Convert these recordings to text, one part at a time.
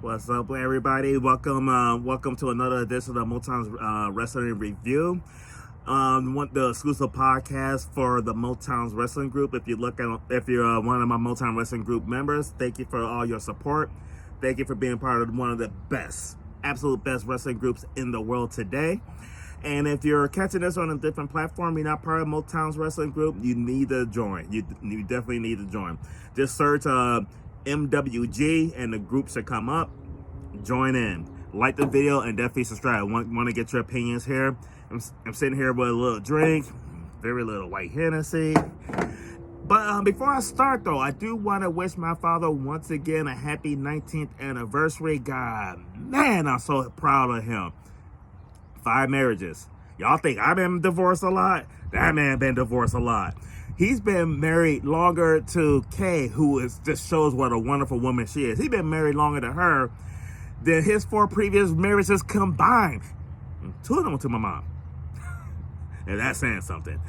What's up, everybody? Welcome to another edition of Motown's Wrestling Review. The exclusive podcast for the Motown's Wrestling Group. If you're one of my Motown Wrestling Group members, thank you for all your support. Thank you for being part of one of the best, absolute best wrestling groups in the world today. And if you're catching this on a different platform, you're not part of Motown's Wrestling Group, you need to join. You definitely need to join. Just search MWG and the group should come up. Join in. Like the video and definitely subscribe. Want to get your opinions here. I'm sitting here with a little drink, very little white Hennessy. But before I start, though, I do want to wish my father once again a happy 19th anniversary. God, man, I'm so proud of him. 5 marriages. Y'all think I've been divorced a lot? That man been divorced a lot. He's been married longer to Kay, who just shows what a wonderful woman she is. He's been married longer to her than his 4 previous marriages combined. 2 of them to my mom. And that's saying something.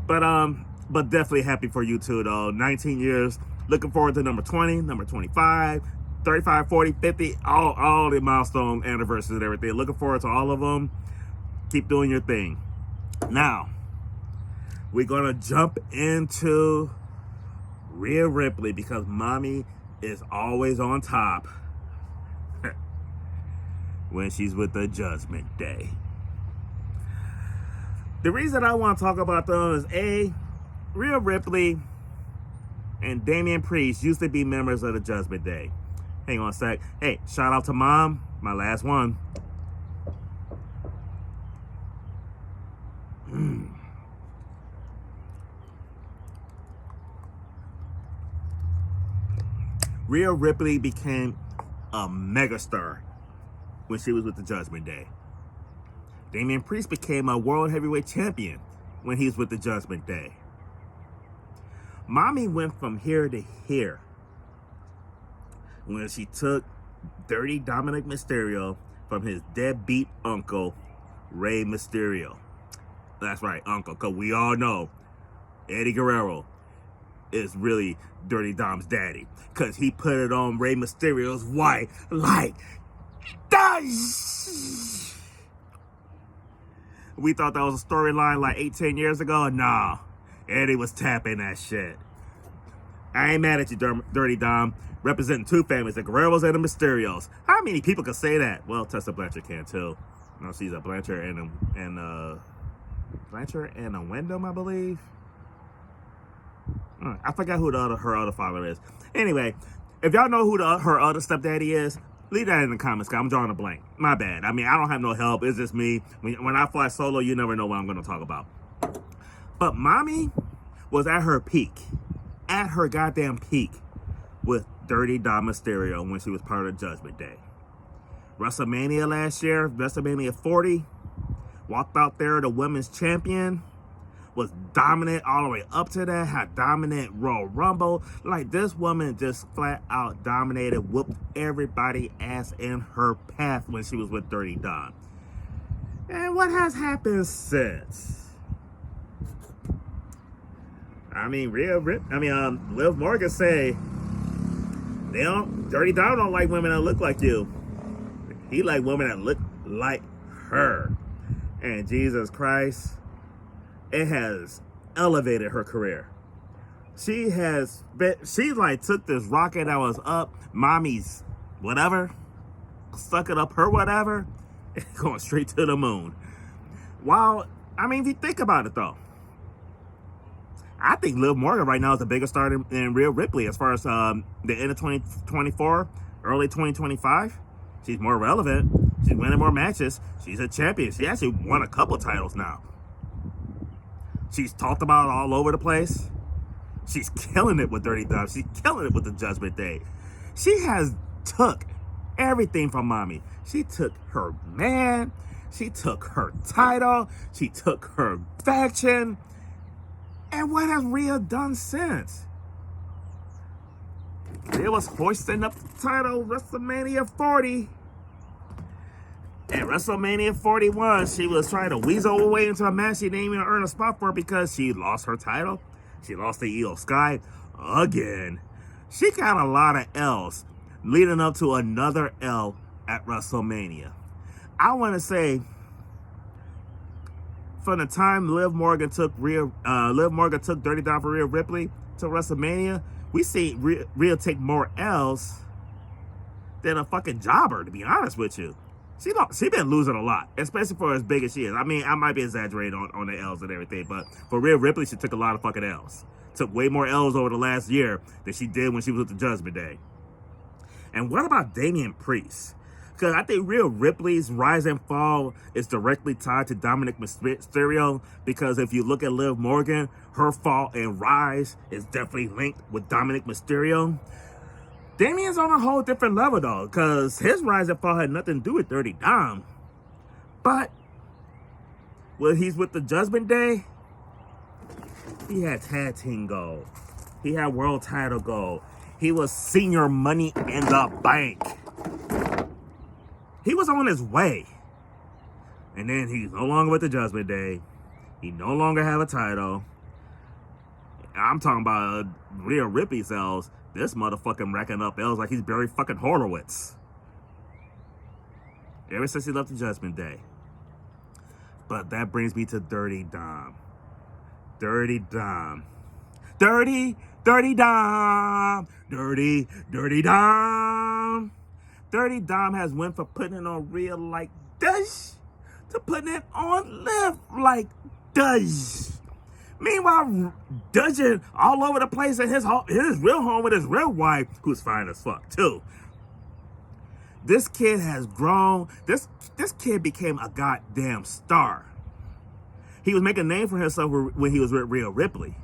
But definitely happy for you too, though. 19 years. Looking forward to number 20, number 25, 35, 40, 50, all the milestone anniversaries and everything. Looking forward to all of them. Keep doing your thing. Now, we're going to jump into Rhea Ripley because mommy is always on top when she's with the Judgment Day. The reason I want to talk about them is Rhea Ripley and Damian Priest used to be members of the Judgment Day. Hang on a sec. Hey, shout out to Mom, my last one. Rhea Ripley became a megastar when she was with the Judgment Day. Damian Priest became a world heavyweight champion when he was with the Judgment Day. Mommy went from here to here when she took Dirty Dominic Mysterio from his deadbeat uncle, Rey Mysterio. That's right, uncle, because we all know Eddie Guerrero is really Dirty Dom's daddy, because he put it on Rey Mysterio's wife like that. We thought that was a storyline like 18 years ago. Nah, Eddie was tapping that shit. I ain't mad at you, Dirty Dom. Representing 2 families, the Guerreros and the Mysterios. How many people can say that? Well, Tessa Blanchard can too. No, she's a Blanchard Blanchard and a Wyndham, I believe. I forgot who her other father is. Anyway, if y'all know who her other stepdaddy is, leave that in the comments, because I'm drawing a blank. My bad. I mean, I don't have no help. It's just me. When I fly solo, you never know what I'm going to talk about. But mommy was at her peak. At her goddamn peak with Dirty Dom Mysterio when she was part of Judgment Day. WrestleMania last year, WrestleMania 40, walked out there the women's champion, was dominant all the way up to that, had dominant Royal Rumble. Like, this woman just flat out dominated, whooped everybody ass in her path when she was with Dirty Dom. And what has happened since? I mean, Liv Morgan say Dirty Dom don't like women that look like you. He like women that look like her. And Jesus Christ, it has elevated her career. She like took this rocket that was up mommy's whatever, stuck it up her whatever, and going straight to the moon. While, I mean, if you think about it though, I think Liv Morgan right now is the biggest star in Rhea Ripley as far as the end of 2024, early 2025. She's more relevant. She's winning more matches. She's a champion. She actually won a couple titles now. She's talked about all over the place. She's killing it with Dirty Dom. She's killing it with the Judgment Day. She has took everything from mommy. She took her man. She took her title. She took her faction. And what has Rhea done since? Rhea was hoisting up the title WrestleMania 40. At WrestleMania 41, she was trying to weasel her way into a match she didn't even earn a spot for because she lost her title. She lost to Io Sky again. She got a lot of L's. leading up to another L at WrestleMania. I want to say, from the time Liv Morgan took Dirty Down for Rhea Ripley to WrestleMania, we see Rhea take more L's than a fucking jobber, to be honest with you. She been losing a lot, especially for as big as she is. I mean, I might be exaggerating on the L's and everything, but for Rhea Ripley, she took a lot of fucking L's. Took way more L's over the last year than she did when she was with the Judgment Day. And what about Damian Priest? Because I think Rhea Ripley's rise and fall is directly tied to Dominic Mysterio. Because if you look at Liv Morgan, her fall and rise is definitely linked with Dominic Mysterio. Damian's on a whole different level, though, because his rise and fall had nothing to do with Dirty Dom. But when he's with the Judgment Day, he had tag team gold. He had world title gold. He was senior Money in the Bank. He was on his way. And then he's no longer with the Judgment Day. He no longer have a title. I'm talking about Rhea Ripley sells. This motherfucking racking up L's like he's Barry fucking Horowitz. Ever since he left the Judgment Day. But that brings me to Dirty Dom. Dirty Dom. Dirty Dom. Dirty Dom. Dirty Dom has went from putting it on Rhea like this to putting it on Liv like this. Meanwhile, dodging all over the place in his real home with his real wife, who's fine as fuck, too. This kid has grown. This kid became a goddamn star. He was making a name for himself when he was with Rhea Ripley.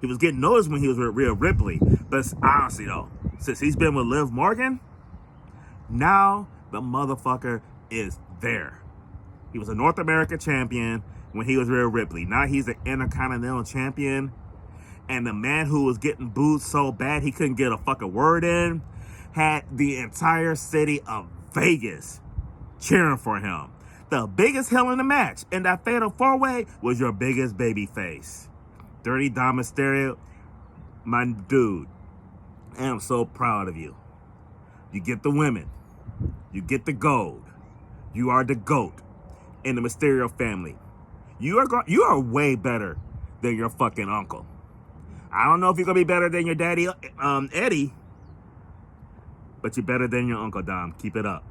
He was getting noticed when he was with Rhea Ripley. But honestly, though, since he's been with Liv Morgan, now the motherfucker is there. He was a North American champion when he was Rhea Ripley. Now he's an Intercontinental champion. And the man who was getting booed so bad he couldn't get a fucking word in had the entire city of Vegas cheering for him. The biggest hill in the match in that fatal four-way was your biggest baby face. Dirty Dom Mysterio, my dude, I am so proud of you. You get the women. You get the gold. You are the GOAT in the Mysterio family. You are way better than your fucking uncle. I don't know if you're going to be better than your daddy, Eddie, but you're better than your uncle, Dom. Keep it up.